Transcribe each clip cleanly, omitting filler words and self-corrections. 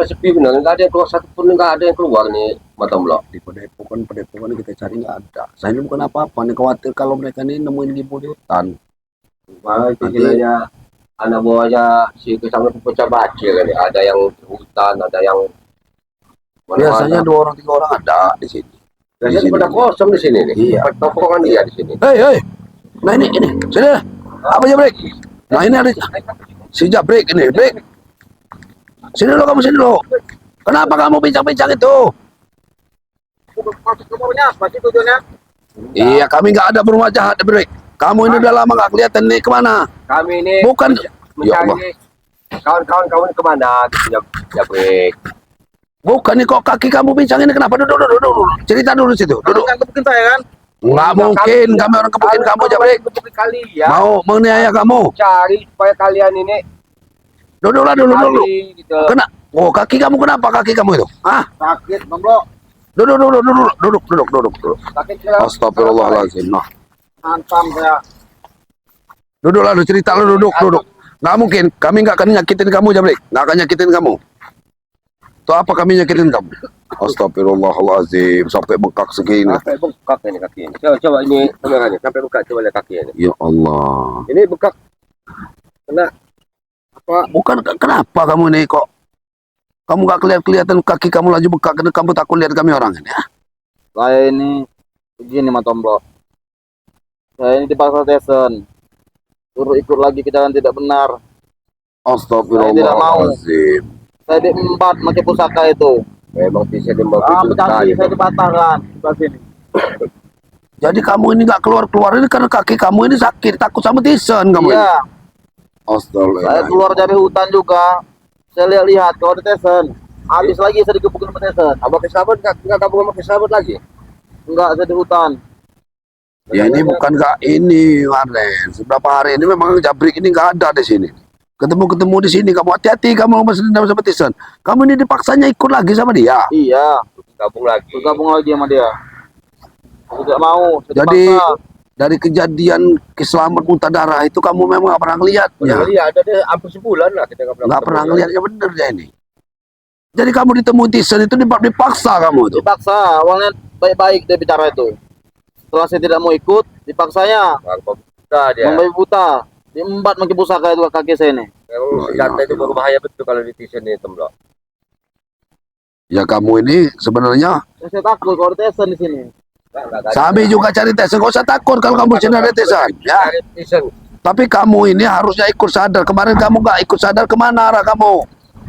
sepi benar, nggak ada yang keluar satupun, nggak ada yang keluar nih Mata Blok. Di padepokan kita cari nggak ada. Saya ini bukan apa-apa nih, khawatir kalau mereka ini nemuin Gibo di hutan. Wah, itu Nanti istilahnya anak buahnya si kesama pecah bacil kali. Ada yang di hutan, ada yang biasanya mana-mana. 2 orang 3 orang ada di sini. Biasanya pada kosong di sini nih. Iya. Tongkrongan dia di sini. Hei, nah ini, sini, apa Jabrik? Nah ini ada si Jabrik ini, Jabrik. Sini lo kamu sini lo. Kenapa kamu bincang-bincang itu? Masuk ke rumahnya apa sih tujuannya? Iya, kami nggak ada berumah jahat, Jabrik. Kamu ini udah lama nggak kelihatan nih kemana? Kami ini Bukan. Ya Allah. mencari kawan-kawan kamu ini kemana gitu ya break. Bukan nih, kok kaki kamu bincang ini kenapa? Duduk. Cerita dulu situ. Duduk. Kan kebukin saya kan? Nggak mungkin, kami orang kebukin kamu, Jabrik. Kebukin kalian. Mau menganiaya kamu? Cari supaya kalian ini Duduklah dulu. gitu. Kena. Oh, kaki kamu kenapa kaki kamu itu? Ah, Sakit, Bang Bro. duduk. Duduk. Sakit ya. Astagfirullahaladzim. Nah, Hantam saya. duduklah, cerita lu, duduk. Nggak mungkin, kami nggak akan nyakitin kamu, Jabrik. Nggak akan nyakitin kamu. Tuh apa kami nyakitin kamu? Astagfirullahaladzim, sampai bengkak segini. Sampai bengkak ini kaki ini. Coba ini kameranya, sampai bengkak, coba lihat kaki ini. Ya Allah. Ini bengkak. Kena apa? Bukan, kenapa kamu ini kok? Kamu nggak kelihatan kaki kamu laju bengkak, karena kamu takut lihat kami orang ini. Ya? Saya ini begini Mas Tombro. Saya ini dipaksa Tesen. Suruh ikut lagi kita kan tidak benar. Astagfirullahaladzim. Saya diembat pakai pusaka itu. Memang bisa dimbantu. Berarti saya dipatahkan sebelah sini. Jadi kamu ini nggak keluar ini karena kaki kamu ini sakit, takut sama Tisen kamu. Iya. Astagfirullah. Saya keluar dari hutan juga. Saya lihat kalau ada Tesen. Habis lagi saya dikepukin sama Tesen. Apa kesahabat nggak kamu sama kesahabat lagi? Enggak, saya di hutan. Ya ini bukan nggak ini, Marlen. Beberapa hari ini memang Jabrik ini nggak ada di sini. Ketemu di sini, kamu hati-hati, kamu masih dendam sama Tisen. Kamu ini dipaksanya ikut lagi sama dia. Iya. Gabung lagi. Bergabung lagi sama dia. Saya tidak mau. Saya Jadi dipaksa. dari kejadian Keslamet muntah darah itu kamu memang nggak pernah ngeliatnya. Iya, ada deh hampir sebulan lah kita Nggak pernah ngeliatnya, bener ya ini. Jadi kamu ditemuin Tisen itu dipaksa kamu itu. Dipaksa. Awalnya baik-baik dia bicara itu. Setelah saya tidak mau ikut, dipaksanya. Buta dia. Bang Bayi buta. Diembat pakai pusaka itu ke kaki saya ini. Senjata itu berbahaya betul kalau netizen ini, Tomblo. Ya kamu ini sebenarnya Saya takut kalau ada Tesen di sini. Sabi juga cari Tesen, gak usah takut kalau kamu sini ada Tesen. Ya. Netizen. Tapi kamu ini harusnya ikut sadar. Kemarin kamu nggak ikut sadar, kemana arah kamu?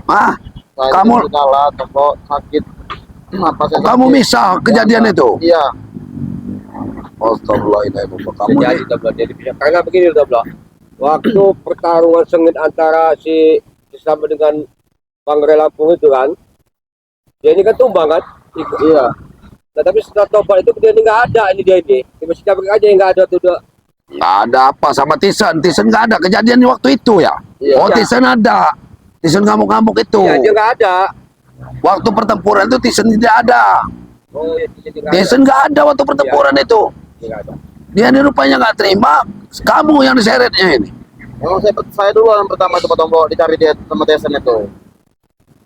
Ah, Saya Kamu- kalah, toko sakit. Apa saya kamu sakit? misal kejadian itu. Iya. Astagfirullahaladzim. Kamu Jadi ini, Tomblo, jadi bisa karena begini Tomblo. Waktu pertarungan sengit antara si sama dengan Bangre Lampung itu kan, dia ini kan tumbang kan? Iya. Nah, tapi setelah tobat itu dia ini nggak ada ini dia ini. Di masjid Jabrik aja yang nggak ada tuh. nggak ada apa sama Tisen. Tisen nggak ada kejadian di waktu itu ya. Iya. Oh Tisen ada. Tisen ngamuk-ngamuk itu. Iya, dia nggak ada. Waktu pertempuran itu Tisen tidak ada. Oh, iya, dia nggak ada. Tisen nggak ada waktu pertempuran itu. Dia nggak ada. Dia ini rupanya nggak terima. Kamu yang diseretnya ini. Memang saya dulu yang pertama itu Pak Tombo dicari dia sama Tesen itu.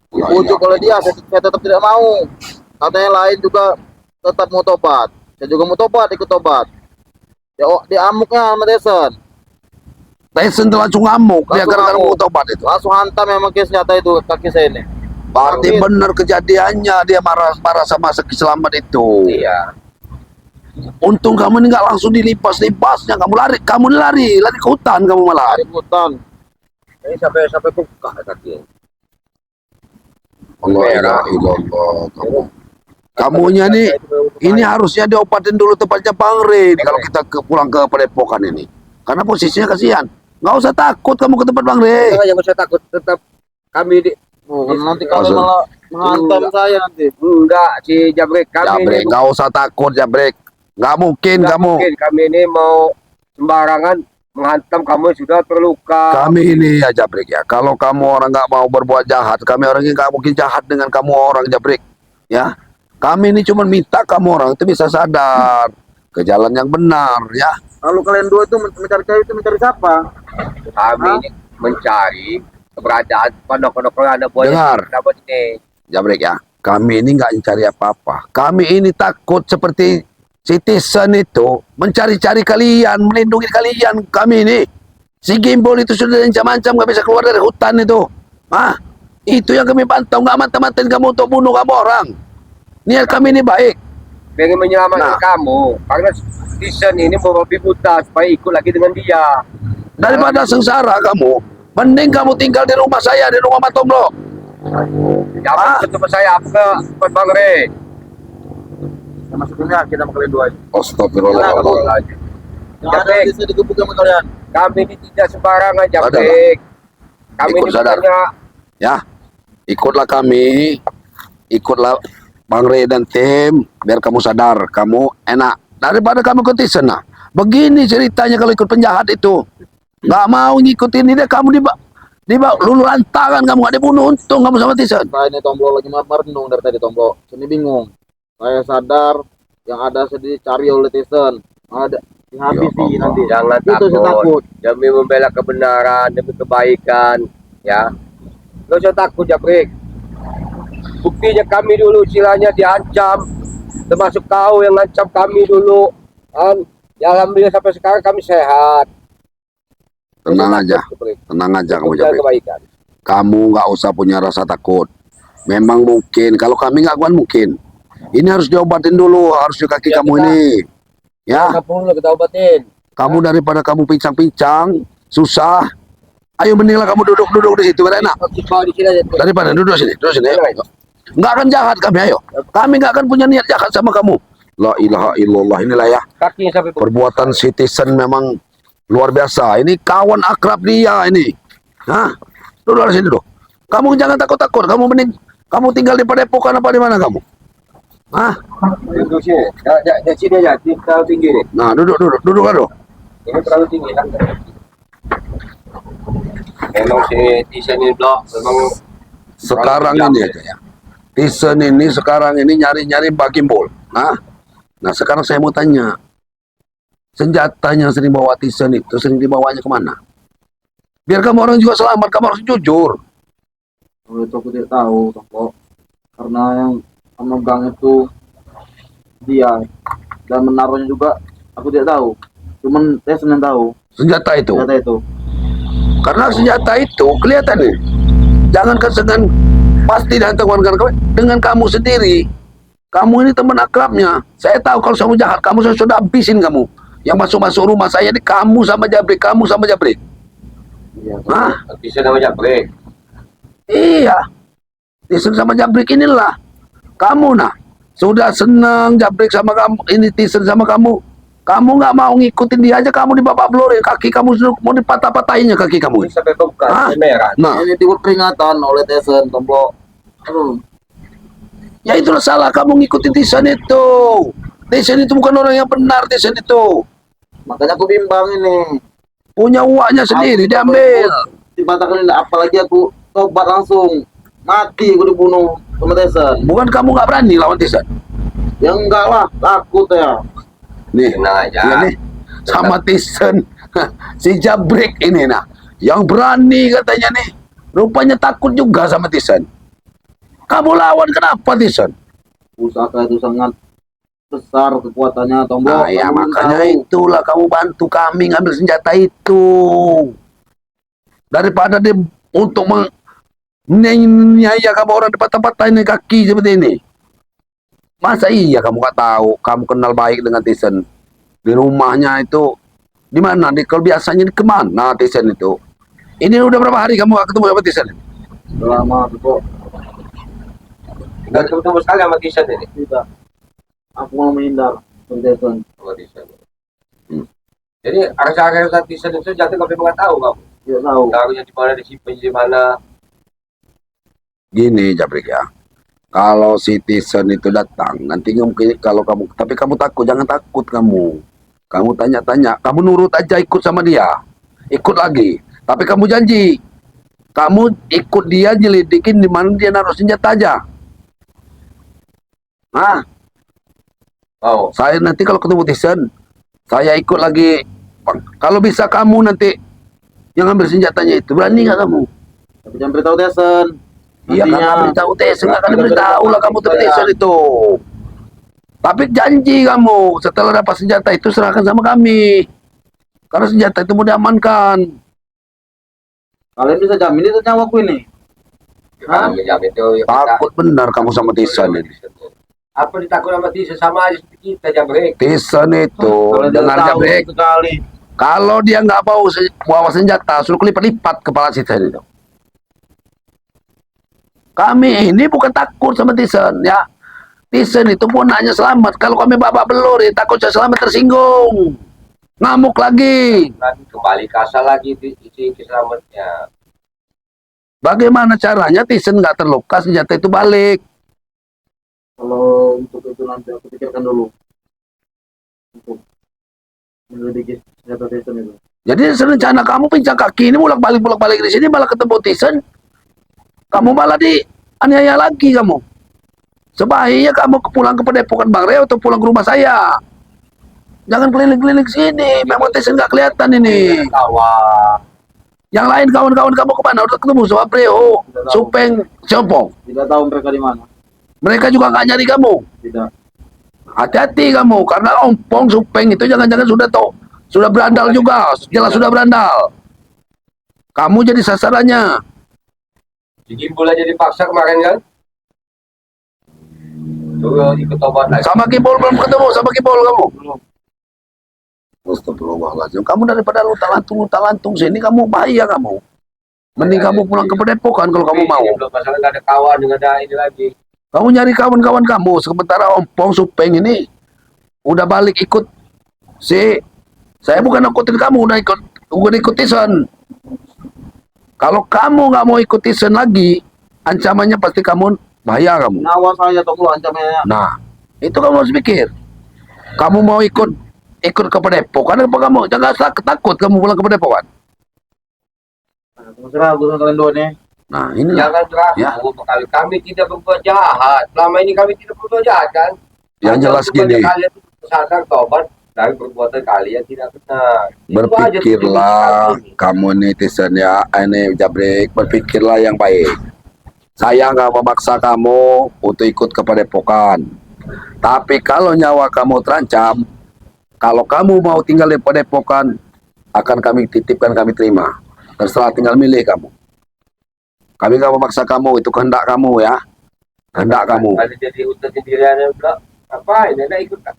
Dibujuk oleh dia, saya tetap tidak mau. Katanya lain juga tetap mau tobat. Saya juga mau tobat, ikut tobat. Dia amuknya sama Tesen. Tisen telah langsung ngamuk. Dia Langsung gara-gara ngamuk. mau tobat itu. Langsung hantam memang kes nyata itu kaki saya ini. Berarti Mungkin. benar kejadiannya dia marah sama Seki Selamat itu. Iya. Untung kamu ini nggak langsung dilipasnya. Kamu lari ke hutan kamu malah. Dari hutan. Ini sampai buka kaki. Allah Merah. ilallah. Kamunya nih, ini harusnya diobatin dulu tempatnya Bangre ini kalau kita pulang ke Padepokan ini. Karena posisinya kasihan. Nggak usah takut kamu ke tempat Bangre. Jangan usah takut, tetap kami di Nanti kalau malah menghantam saya nanti. enggak si Jabrik kami Jabrek, ini nggak usah takut Jabrek. Nggak mungkin enggak kamu. mungkin kami ini mau sembarangan menghantam kamu sudah terluka. Kami ini ya Jabrek ya. Kalau kamu orang nggak mau berbuat jahat, kami orang ini nggak mungkin jahat dengan kamu orang Jabrek. Ya, kami ini cuma minta kamu orang itu bisa sadar ke jalan yang benar ya. Lalu kalian dua itu mencari cewek itu mencari siapa? Kami ini mencari keberadaan pondok-pondok ada buat Dengar. dapat ini. Jabrik ya, kami ini nggak mencari apa-apa. Kami ini takut seperti citizen itu mencari-cari kalian, melindungi kalian. Kami ini, si Gimbal itu sudah ancam-ancam nggak bisa keluar dari hutan itu. Itu yang kami pantau, nggak mata-matain kamu untuk bunuh kamu orang. Niat kami ini baik. Pengen menyelamatkan Nah. kamu karena Tizen ini mau babi buta supaya ikut lagi dengan dia. Daripada sengsara kamu, mending kamu tinggal di rumah saya, di rumah Matomlo. Jangan ketemu saya apa ke Bang Re. Sama sebelumnya kita mau kalian dua. Astagfirullahaladzim. Jangan ada bisa digebuk sama kalian. Kami ini tidak sembarangan, Ada lah. Jabrik. Kami Ikut ini sadar. bukannya Ya, ikutlah kami, ikutlah Bang Ray dan tim, biar kamu sadar, kamu enak. Daripada kamu ikut Tizen, nah. Begini ceritanya kalau ikut penjahat itu. Nggak mau ngikutin dia, kamu lulu lantaran, kamu nggak dibunuh, untung kamu sama Tizen. Saya ini Tomblo lagi merenung dari tadi Tomblo. Sini bingung. Saya sadar yang ada sedih cari oleh Tyson. Ada dihabisi Ya Allah. nanti. jangan Itu saya takut. demi membela kebenaran, demi kebaikan, ya. Gak usah takut, Jabrik. Buktinya kami dulu istilahnya diancam, termasuk kau yang ngancam kami dulu. Kan? Ya alhamdulillah sampai sekarang kami sehat. Tenang Jangan aja, takut, Jabrik. tenang aja kamu Membela Jabrik. kebaikan. Kamu nggak usah punya rasa takut. Memang mungkin, kalau kami nggak kuat mungkin. Ini harus diobatin dulu, harus di kaki Ya, kamu kita- ini. Ya, Kampung lu kita obatin. kamu daripada kamu pincang-pincang, susah. Ayo mendinglah kamu duduk di situ, biar enak. Oke, kau di sini aja. Daripada duduk sini, duduk sini. Ayo. Nggak akan jahat kami, ayo. Kami nggak akan punya niat jahat sama kamu. La ilaha illallah, inilah ya. Kakinya sampai Perbuatan citizen memang luar biasa. Ini kawan akrab dia ini. Hah? Duduk di sini dulu. Kamu jangan takut-takut. Kamu mending kamu tinggal di Padepokan apa di mana kamu? Hah? duduk sini. Ya, sini aja. Terlalu tinggi nih. Nah, duduk kan, dulu. Ini terlalu tinggi kan. Memang si Tizen ini blok memang Sekarang ini aja ya. Tizen ini sekarang ini nyari-nyari Pak Gimbal. Nah, sekarang saya mau tanya. Senjatanya sering bawa Tizen itu sering dibawanya kemana? Biar kamu orang juga selamat, kamu harus jujur. Kalau itu aku tidak tahu Tomblo. Karena yang memegang itu dia dan menaruhnya juga aku tidak tahu. Cuman Tyson yang tahu Senjata itu. ternyata itu. Karena senjata itu kelihatan nih. Jangankan dengan pasti dengan kamu sendiri. Kamu ini teman akrabnya. Saya tahu kalau kamu jahat, kamu sudah habisin kamu. Yang masuk-masuk rumah saya ini kamu sama Jabrik, kamu sama Jabrik. Iya. Hah? Tizen nama Jabrik. Iya. Tizen sama Jabrik inilah. Kamu nah. Sudah senang Jabrik sama kamu, ini Tizen sama kamu. Kamu nggak mau ngikutin dia aja, kamu di babak belur, kaki kamu sudah mau dipatah-patahinnya kaki kamu. Ini sampai bukan Hah? merah. Nah, Ini diberi peringatan oleh Tyson Tomblo. ya itulah salah kamu ngikutin Tizen itu. Tizen itu bukan orang yang benar, Tizen itu. Makanya aku bimbang ini. Punya uangnya sendiri, diambil. Dibatakan ini apalagi aku tobat langsung. Mati aku dibunuh sama Tyson. Bukan kamu nggak berani lawan Tizen. Ya enggak lah, takut ya. Nih, Tenang aja. iya nih. Sama Tizen. Si Jabrik ini nah. Yang berani katanya nih. Rupanya takut juga sama Tizen. Kamu lawan kenapa Tizen? Pusaka itu sangat besar kekuatannya Tomblo. Nah ya Kamu makanya tahu. itulah kamu bantu kami ngambil senjata itu. Daripada dia untuk menganiaya kamu orang di patah-patahin kaki seperti ini. Masa iya kamu nggak tahu? Kamu kenal baik dengan Tizen. Di rumahnya itu di mana? Kalau biasanya di kemana Tizen itu? Ini udah berapa hari kamu nggak ketemu sama Tizen? Udah lama tuh. Nggak ketemu sekali sama Tizen ini. Tidak. Aku mau menghindar dari Tyson. Sama Tizen. Jadi rasa-rasa Tizen itu jatuh kami nggak tahu kamu. Tidak tahu. Taruhnya di mana, disimpan di mana. Gini Jabrik ya. Kalau si Tizen itu datang, nanti mungkin kalau kamu, tapi kamu takut, jangan takut kamu. Kamu tanya-tanya, kamu nurut aja ikut sama dia. Ikut lagi. Tapi kamu janji, kamu ikut dia nyelidikin di mana dia naruh senjata aja. Nah, Oh, saya nanti kalau ketemu Tizen, saya ikut lagi. Kalau bisa kamu nanti yang ambil senjatanya itu, berani nggak kamu? Tapi jangan beritahu Tyson. Iya kan Nantinya- beritahu Tyson, nggak akan beritahu lah kamu tuh Tyson itu. Tapi janji kamu setelah dapat senjata itu serahkan sama kami. Karena senjata itu mau diamankan. Kalian bisa jamin itu nyawaku ini? Kalau menjamin itu ya Takut benar kamu sama Tyson ini. Apa ditakut sama Tyson, sama aja seperti kita Jabrek. Tyson itu Kalau dia dengar tahu Jabrek. sekali. Kalau dia nggak bawa senjata, suruh kelipat-lipat kepala Tyson itu. Kami ini bukan takut sama Tyson, ya. Tyson itu pun hanya selamat. Kalau kami babak belur, ya takut saya selamat tersinggung. Ngamuk lagi. Nanti kembali ke asal lagi di isi keselamatnya. Bagaimana Bagaimana caranya Tyson nggak terluka, senjata itu balik? Kalau untuk itu nanti aku pikirkan dulu. Untuk menyelidiki senjata Tyson itu. Jadi rencana kamu pincang kaki ini bolak-balik di sini malah ketemu Tyson. Kamu malah dianiaya lagi kamu. Sebaiknya kamu pulang ke Padepokan Bang Reo atau pulang ke rumah saya. Jangan keliling-keliling sini. Memang Tyson nggak kelihatan ini. Kawan. Yang lain kawan-kawan kamu kemana? Udah ketemu sama Reo, Supeng, Siopong. Tidak tahu mereka di mana. Mereka juga nggak nyari kamu. Tidak. Hati-hati kamu, karena Ompong, Supeng itu jangan-jangan sudah berandal juga. Jelas sudah berandal. Kamu jadi sasarannya. Si Gimbul aja dipaksa kemarin kan. Tuh ikut obat lagi. Sama Kibol belum ketemu, sama Kibol kamu. Belum. Astagfirullahaladzim. Kamu daripada luta-lantung sini, kamu bahaya kamu. Mending kamu pulang ke Padepokan kalau kamu mau. Belum masalah nggak ada kawan, nggak ada ini lagi. Kamu nyari kawan-kawan kamu. Sementara Ompong, Supeng ini udah balik ikut saya bukan ikutin kamu, udah ikut Tyson. Kalau kamu nggak mau ikut Tyson lagi, ancamannya pasti kamu bahaya kamu. Nyawa saya atau ancamannya. Nah, itu kamu harus pikir. Kamu mau ikut ke Padepokan apa kamu? Jangan takut kamu pulang ke Padepokan. Nah, terserah aku sama kalian dua nih. Nah, ini Jangan Ya. ragu, kami tidak berbuat jahat. Selama ini kami tidak berbuat jahat kan. Yang jelas Supaya gini. Kalian sadar tobat dari perbuatan kalian tidak benar. Itu aja Berpikirlah tujuan kami. kamu netizen ya, ini Jabrek, berpikirlah yang baik. Saya nggak memaksa kamu untuk ikut ke Padepokan. Tapi kalau nyawa kamu terancam, kalau kamu mau tinggal di Padepokan, akan kami titipkan, kami terima. Terserah, tinggal milih kamu. Kami nggak memaksa kamu, itu kehendak kamu ya. Kehendak kamu. Kalau jadi utuh sendirian pula, apa ini nak ikut kan?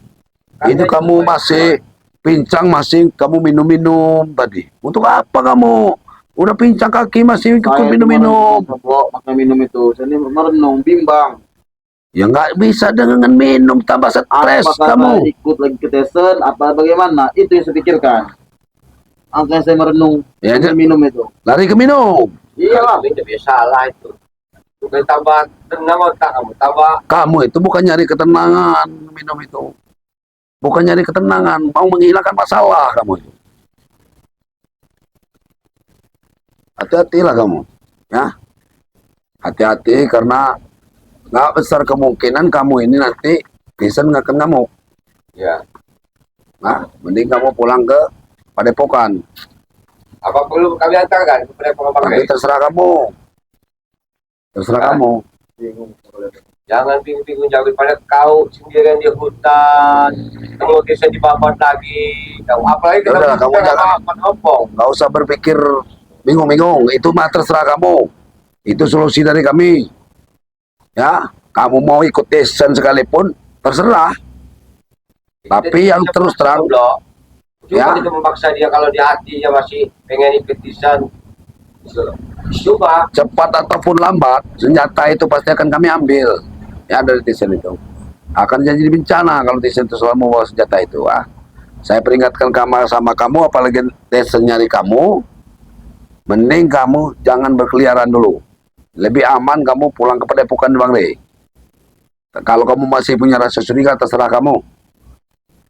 Itu kamu masih pincang, masih kamu minum-minum tadi. Untuk apa kamu? Udah pincang kaki masih ikut Saya minum-minum. makan minum itu. Saya ini merenung, bimbang. Ya nggak bisa dengan minum tambah stres Apakah kamu. saya ikut lagi ke Tyson? Apa bagaimana? Itu yang saya pikirkan. Angkanya saya merenung, Ya, saya minum itu. lari ke minum. Iya lah. Itu biasalah itu. Bukan tambah tenang otak kamu, tambah Kamu itu bukan nyari ketenangan minum itu. Bukan nyari ketenangan, mau menghilangkan masalah kamu itu. Hati-hatilah kamu, ya. Hati-hati karena nggak besar kemungkinan kamu ini nanti Tyson nggak akan ngamuk. ya. Nah, mending kamu pulang ke Padepokan. Apa perlu kami antarkan kepada pengembang Tapi terserah kamu. Terserah kamu. Bingung. Jangan bingung-bingung jauh daripada kau sendirian di hutan, kamu bisa dibabat lagi. Kamu apalagi kita Yaudah, kamu jangan- ngomong. Nggak usah berpikir bingung-bingung. Itu mah terserah kamu. Itu solusi dari kami. Ya, kamu mau ikut Tyson sekalipun, terserah. Tapi yang terus terang, Coba ya. kita memaksa dia kalau di hatinya masih pengen ikut Tyson. Coba. cepat ataupun lambat, senjata itu pasti akan kami ambil. Ya, dari Tyson itu. Akan jadi bencana kalau Tyson itu selalu membawa senjata itu. Ah. Saya peringatkan sama kamu, apalagi Tyson nyari kamu, mending kamu jangan berkeliaran dulu. Lebih aman kamu pulang ke Padepokan Bang Rey. Kalau kamu masih punya rasa curiga, terserah kamu.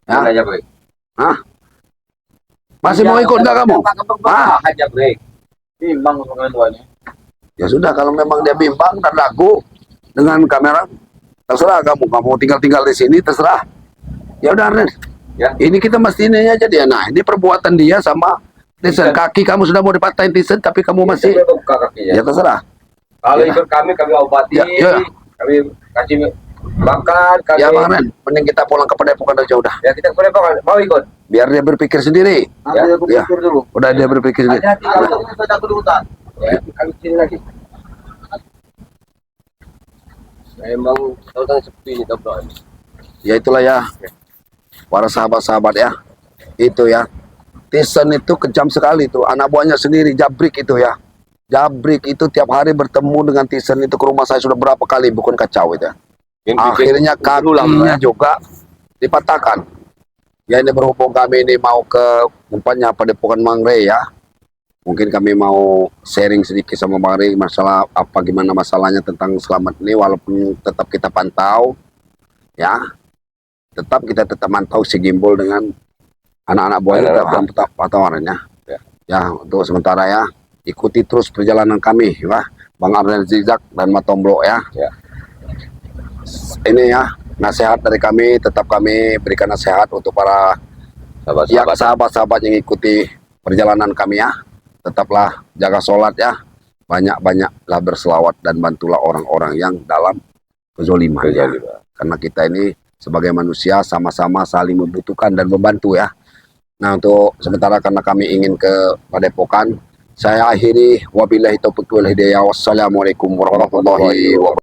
Ya. Aja, Bre. Masih mau ikut nggak kamu? Aja, Bre. Bimbang sama kalian dua ini. Ya sudah, kalau memang dia bimbang dan ragu dengan kamera, terserah kamu. Kamu tinggal di sini, terserah. Ya udah, Ren. Ya. Ini kita mesti ini aja dia. Nah, ini perbuatan dia sama Tyson, kaki kamu sudah mau dipatahin Tyson, tapi kamu masih Coba buka kakinya. ya terserah. Kalau Ya. ikut kami obati, Ya, ya. kami kasih makan, kami. Ya Bang Ren, mending kita pulang ke Padepokan aja udah. Ya kita ke Padepokan, mau ikut? Biar dia berpikir sendiri. Nanti Ya, aku ya. pikir dulu. Udah dia berpikir sendiri. Hati-hati Kalau kamu. kita jatuh di hutan. Ya, kami sini lagi. Memang tahu seperti ini Bro. Ya itulah ya. Para sahabat-sahabat ya. Itu ya. Tyson itu kejam sekali tuh. Anak buahnya sendiri Jabrik itu ya. Jabrik itu tiap hari bertemu dengan Tyson itu ke rumah saya sudah berapa kali bukan kacau itu ya. Akhirnya kakinya juga dipatahkan. Ya ini berhubung kami ini mau ke umpamanya Padepokan Bang Rey ya. Mungkin kami mau sharing sedikit sama Bang Rey masalah apa gimana masalahnya tentang selamat ini walaupun tetap kita pantau ya. Tetap mantau si Gimbal dengan anak-anak buahnya tetap pantauan ya. Ya untuk sementara ya ikuti terus perjalanan kami ya. Bang Arden Zigzag dan Matombro ya. Ya. Ini ya nasihat dari kami, tetap kami berikan nasihat untuk para ya, sahabat-sahabat yang ikuti perjalanan kami ya. Tetaplah jaga sholat ya, banyak-banyaklah berselawat dan bantulah orang-orang yang dalam kezoliman ya. Karena kita ini sebagai manusia sama-sama saling membutuhkan dan membantu ya. Nah untuk sementara karena kami ingin ke Padepokan, saya akhiri wabillahi taufiq wal hidayah. Wassalamualaikum warahmatullahi wabarakatuh.